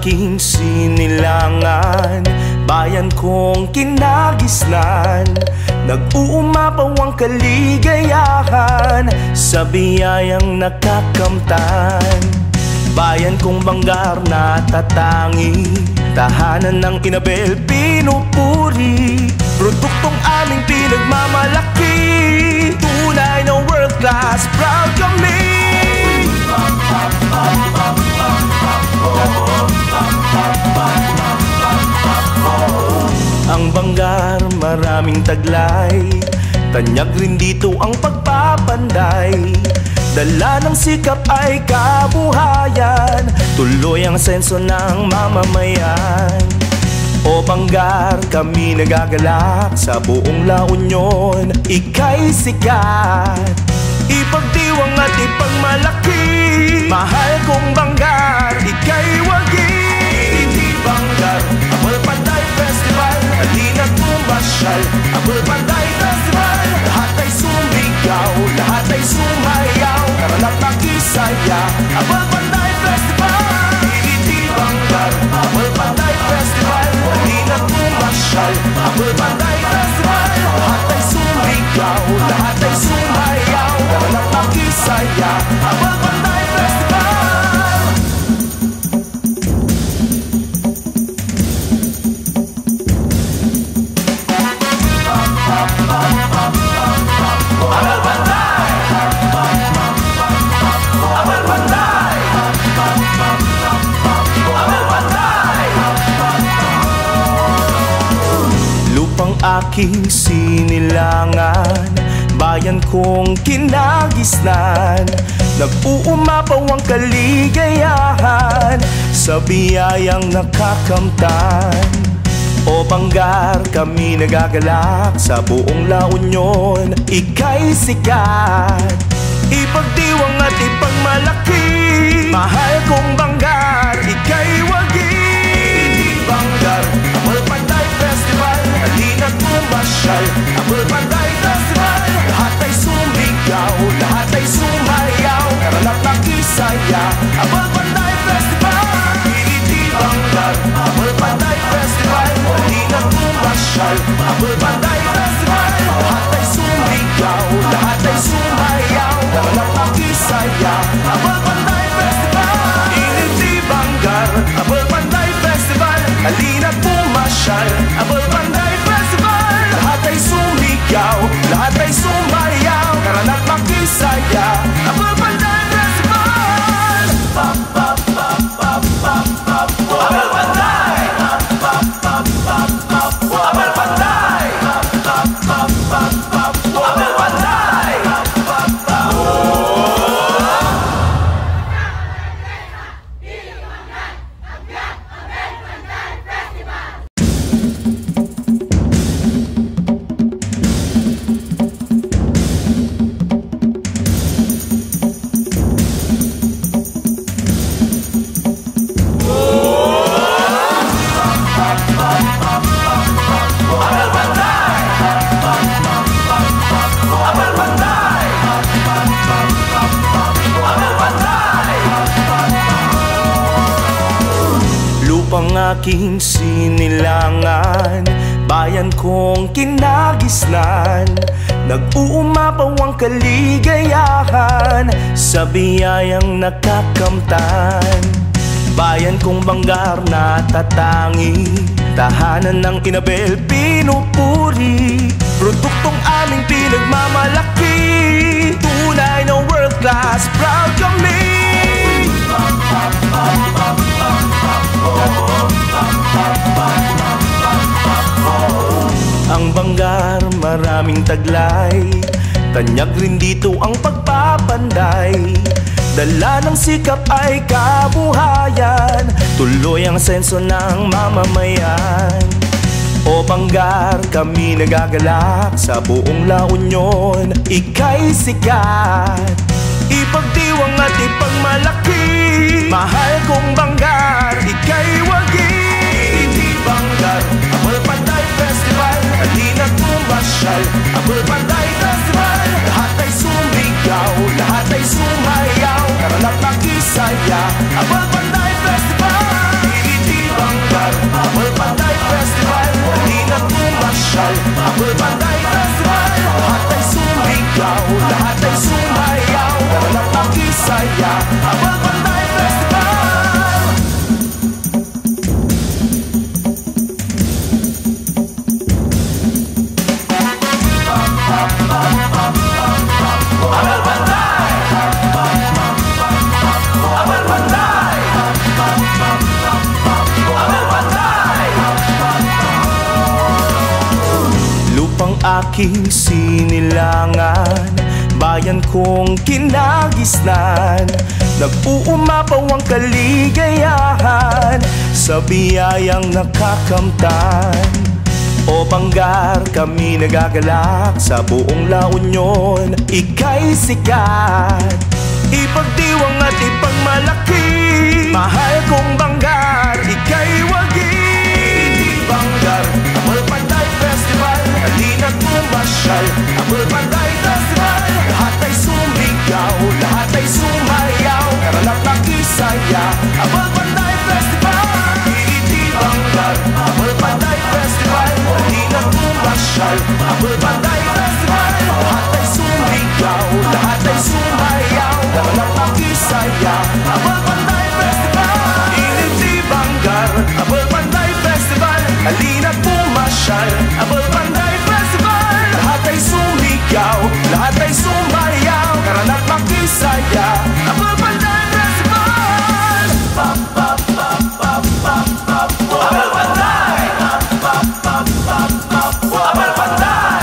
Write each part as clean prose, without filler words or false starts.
aking sinilangan, bayan kong kinagisnan, nag-uumapaw ang kaligayahan sa biyayang nakakamtan. Bayan kong Bangar na tatangi, tahanan ng Inabel pinupuri, produktong aming pinagmamalaki, tunay na world class, proud kami. Ang Bangar maraming taglay, tanyag rin dito ang pagpapanday. Dala ng sikap ay kabuhayan, tuloy ang senso ng mamamayan. O Bangar, kami nagagalak sa buong La Union, ika'y sikat, ipagdiwang at ipagmalaki. Mahal kong Bangar, ika'y wagi. Hindi Bangar, Abol Panday Festival, halina't pumasyal. Abol Panday Festival, lahat ay sumigaw, lahat ay sumayaw, karana't makisaya. Abol Panday Festival, hindi Bangar, Abol Panday Festival, halina't pumasyal. Abol Panday Festival, lahat ay sumigaw, lahat ay sumayaw, karana't makisaya. Abol Panday Festival. Lupang aking sinilangan, bayan kong kinagisnan, nag-uumapaw ang kaligayahan sa biyayang nakakamtan. O Bangar, kami nagagalak sa buong La Union, ika'y sikat, ipagdiwang at ipagmalaki. Mahal kong Bangar, ika'y wagi. Hindi Bangar, Abol Panday Festival, halina't pumasyal. Abol Panday Festival, lahat ay sumigaw, lahat ay sumayaw, karana't makisaya. Abol Panday Festival, hindi Bangar, Abol Panday Festival, halina't pumasyal. Abol Panday Festival, lahat ay sumigaw, lahat ay sumayaw, karana't makisaya. Abol Panday Festival, hindi Bangar, Abol Panday Festival, halina't pumasyal. Abol Panday Festival, lahat ay sumigaw, lahat ay sumayaw, karana't makisaya. Abol Panday Festival, Abol Panday, Abol Panday, Abol Panday. Lupang aking sinilangan, bayan kong kinagisnan, nag-uumapaw ang kaligayahan sa biyayang nakakamtan. Bayan kong Bangar na tatangi, tahanan ng Inabel pinupuri, produktong aming pinagmamalaki, tunay na world class, proud kami. Ang Bangar maraming taglay, tanyag rin dito ang pagpapanday. Dala ng sikap ay kabuhayan, tuloy ang senso ng mamamayan. O Bangar, kami nagagalak sa buong La Union, ika'y sikat, ipagdiwang at ipagmalaki. Mahal kong Bangar, ika'y wagi. Hindi Bangar, Abol Panday Festival, halina't pumasyal. Abol Panday Festival, lahat ay sumigaw, lahat ay sumayaw, karana't makisaya. Abol Panday Festival, aking sinilangan, bayan kong kinagisnan. Nag-uumapaw ang kaligayahan sa biyayang nakakamtan. O Banggar, kami nagagalak sa buong La Union, ika'y sikat. Ipagdiwang at ipagmalaki, mahal kong Banggar, ika'y wagi. Hindi Banggar, Apple Panday Festival, halina't pumasyal. Apple Panday Festival, lahat ay sumigaw, lahat ay sumayaw, karanap nakisaya. Apple Panday Festival, hindi Banggar, Apple Panday Festival, halina't pumasyal. Apple Panday Festival, lahat ay sumigaw, lahat ay sumayaw, karanap nakisaya. Apple Panday Festival, hindi Banggar, Apple Panday Festival, halina't pumasyal. Apple Panday Festival, lahat ay sumigaw, lahat ay sumayaw, karanap makisaya. Apple Panday Festival, Apple Panday, Apple Panday, Apple Panday.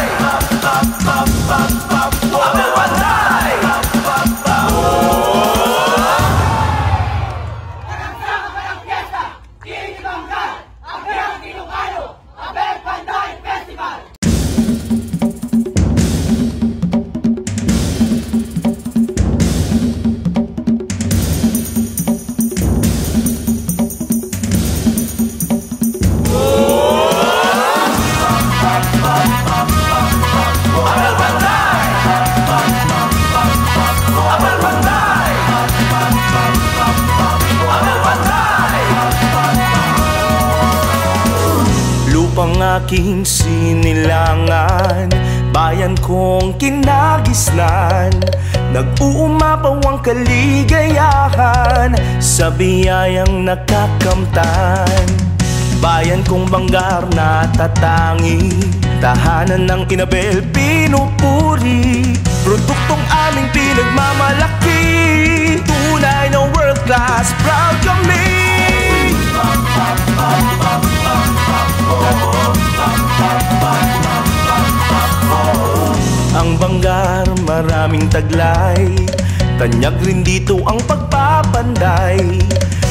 Lupang aking sinilangan, bayan kong kinagisnan. Nag-uumapaw ang kaligayahan sa biyayang nakakamtan. Bayan kong Banggar natatangi, tahanan ng Inabel pinupuri. Produktong aming pinagmamalaki, tunay na world class, proud kami. Ang Banggar maraming taglay, tanyag rin dito ang pagpapanday.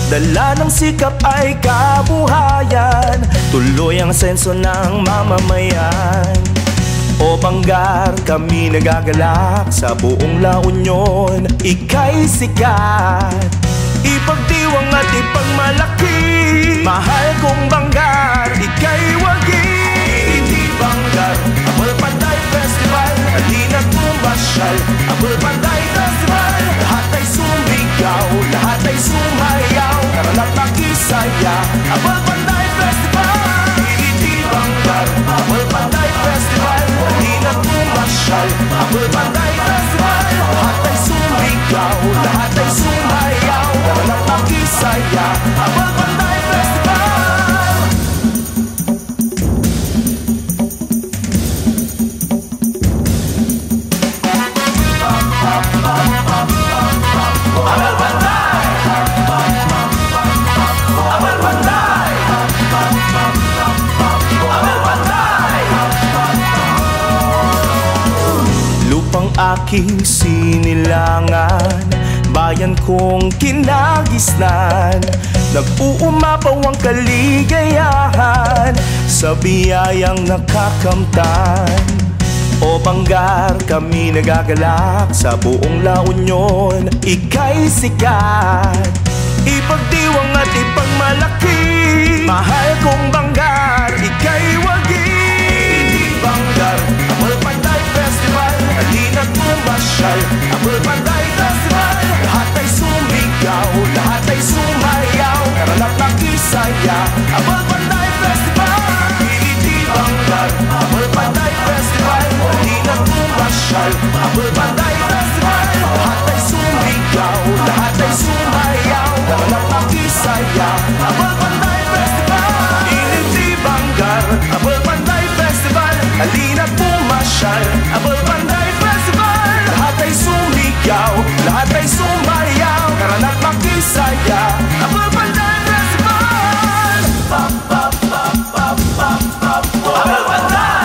Dala ng sikap ay kabuhayan, tuloy ang senso ng mamamayan. O Banggar, kami nagagalak sa buong La Union, ika'y sikat. Ipagdiwang at ipagmalaki, mahal kong Banggar, ika'y wagi. Hindi Banggar, Apple Panday Festival, halina't pumasyal. Apple Panday Festival, lahat ay sumigaw, lahat ay sumayaw, karanap nakisaya. Apple Panday Festival, hindi Banggar, Apple Panday Festival, halina't pumasyal. Apple Panday Festival, lahat ay sumigaw, lahat ay sumayaw, karanap nakisaya. Apple Panday Festival. Lupang aking sinilangan, bayan kong kinagisnan. Nag-uumapaw ang kaligayahan sa biyayang nakakamtan. O Banggar, kami nagagalak sa buong La Union, ika'y sikat. Ipagdiwang at ipagmalaki, mahal kong Banggar, ika'y wagi. Hindi Banggar, Apple Panday Festival, halina't pumasyal. Apple Panday Festival, lahat ay sumigaw, lahat ay sumayaw, karanap nakisaya. Apple Panday Festival, hindi Banggar, Apple Panday Festival, halina't pumasyal. Apple Panday Festival, lahat ay sumigaw, lahat ay sumayaw, karanap nakisaya. Apple Panday Festival, hindi Banggar, Apple Panday Festival, halina't pumasyal. Apple Panday Festival, lahat ay sumigaw, lahat ay sumayaw, karanap makisaya. Apple Panday Festival, Apple Panday,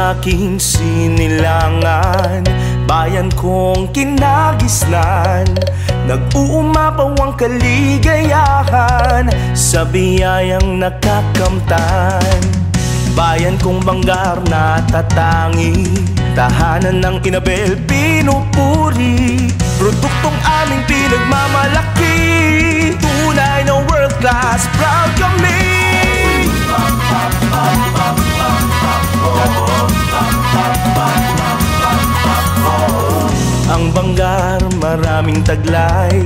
aking sinilangan, bayan kong kinagisnan, nag-uumapaw ang kaligayahan sa biyayang nakakamtan. Bayan kong Bangar na tatangi, tahanan ng Inabel pinupuri, produktong aming pinagmamalaki, tunay na world class, proud kami. Ang Bangar maraming taglay,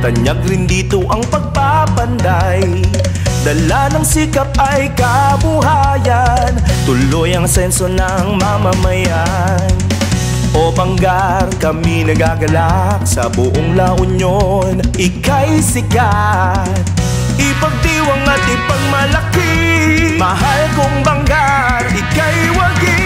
tanyag rin dito ang pagpapanday. Dala ng sikap ay kabuhayan, tuloy ang senso ng mamamayan. O Bangar, kami nagagalak sa buong La Union, ika'y sikat, ipagdiwang at ipagmalaki. Mahal kong Bangar, ika'y wagi.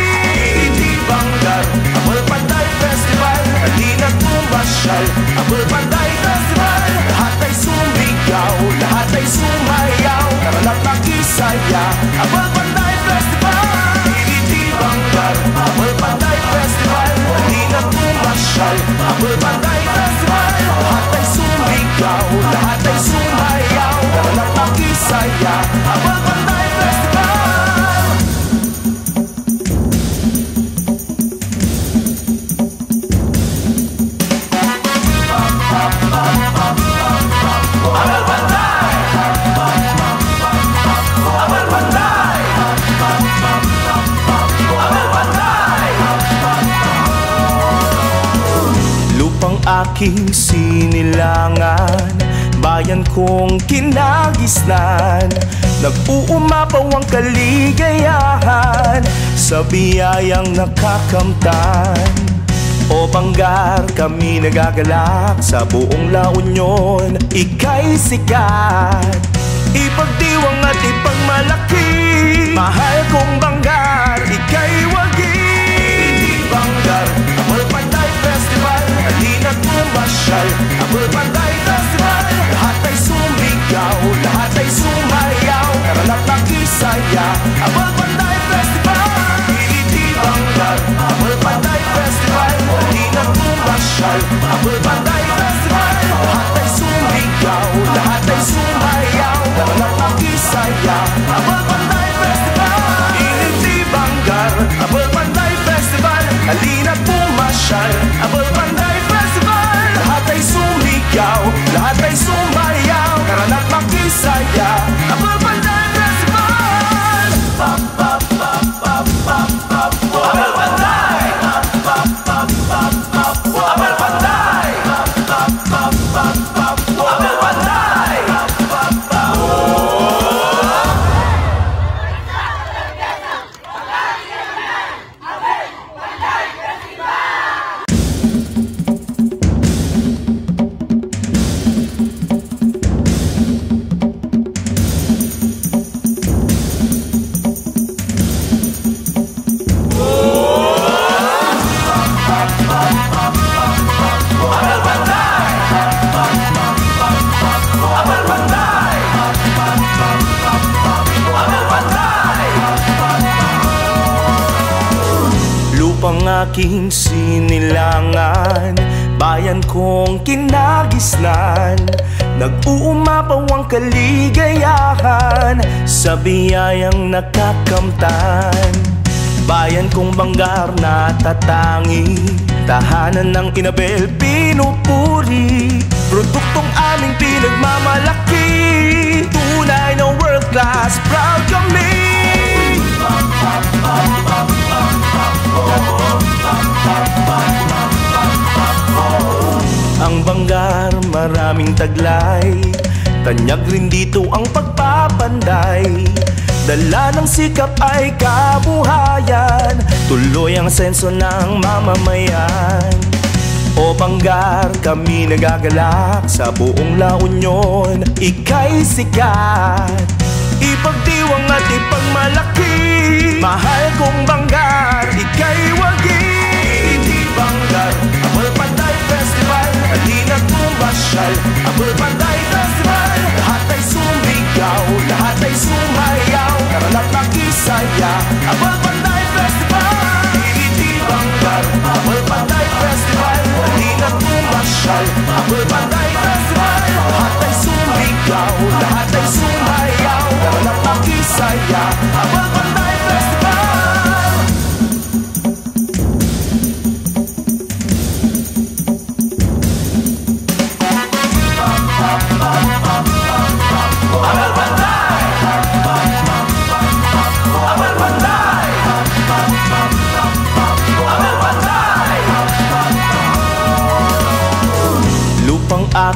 Hindi Bangar, Abol Panday Festival, halina't pumasyal. Abol Panday Festival, lahat ay sumigaw, lahat ay sumayaw, karana't nakisaya. Abol Panday Festival, hindi Bangar, Abol Panday Festival, halina't pumasyal. Abol Panday Festival, lahat ay sumigaw, lahat ay sumayaw, karana't nakisaya. Abol Panday Festival. Lupang aking sinilangan, bayan kong kinagisnan, nag-uumapaw ang kaligayahan sa biyayang nakakamtan. O Bangar, kami nagagalak sa buong La Union, ika'y sikat, ipagdiwang at ipagmalaki. Mahal kong Bangar, ika'y wagi. Hindi Bangar, Abol Panday Festival, halina't pumasyal. Abol Panday Festival, lahat ay sumigaw, lahat ay sumayaw, karana't nakisaya. Abol Panday Festival, hindi Bangar, Abol Panday Festival, halina't pumasyal. Abol Panday Festival, lahat ay sumigaw, lahat ay sumayaw, karana't nakisaya. Abol Panday Festival, hindi Bangar, Abol Panday Festival, halina't pumasyal. Abol Panday Festival, lahat ay sumigaw, lahat ay sumayaw, karana't makisaya. Abol Panday Festival, Abol Panday, Abol Panday, Abol Panday. Lupang aking sinilangan, bayan kong kinagisnan, nag-uumapaw ang kaligayahan sa biyayang nakakamtan. Bayan kong Bangar na tatangi, tahanan ng Inabel pinupuri, produktong aming pinagmamalaki, tunay na world class, proud kami. Ang Bangar maraming taglay, tanyag rin dito ang pagpapanday. Dala ng sikap ay kabuhayan, tuloy ang senso ng mamamayan. O Bangar, kami nagagalak sa buong La Union, ika'y sikat, ipagdiwang at ipagmalaki. Mahal kong Bangar, ika'y wagi. Hindi Bangar, Abol Panday Festival, halina't pumasyal. Abol Panday Festival, lahat ay sumigaw, lahat ay sumayaw, karana't nakisaya. Abol Panday Festival,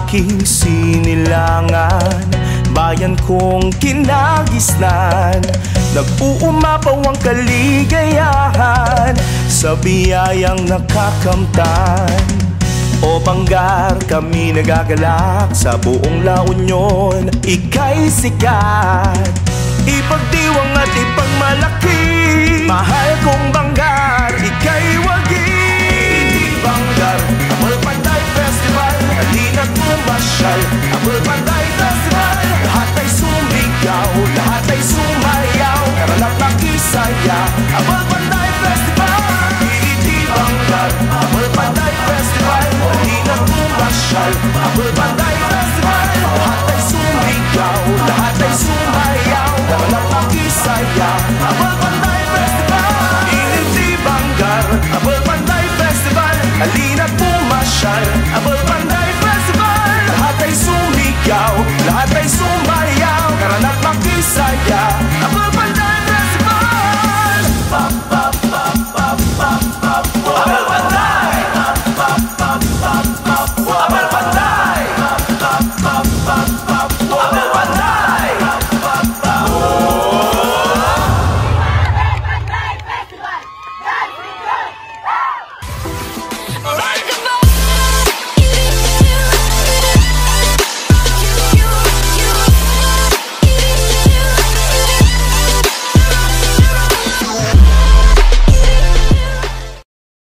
aking sinilangan, bayan kong kinagisnan. Nag-uumapaw ang kaligayahan sa biyayang nakakamtan. O Banggar, kami nagagalak sa buong La Union, ika'y sikat. Ipagdiwang at ipagmalaki, mahal kong Banggar, ika'y wagi. Hindi Banggar, Apple Panday Festival, halina't pumasyal. Apple Panday Festival, lahat ay sumigaw, lahat ay sumayaw, karanap nakisaya. Apple Panday Festival, hindi Banggar, Apple Panday Festival, halina't pumasyal. Apple Panday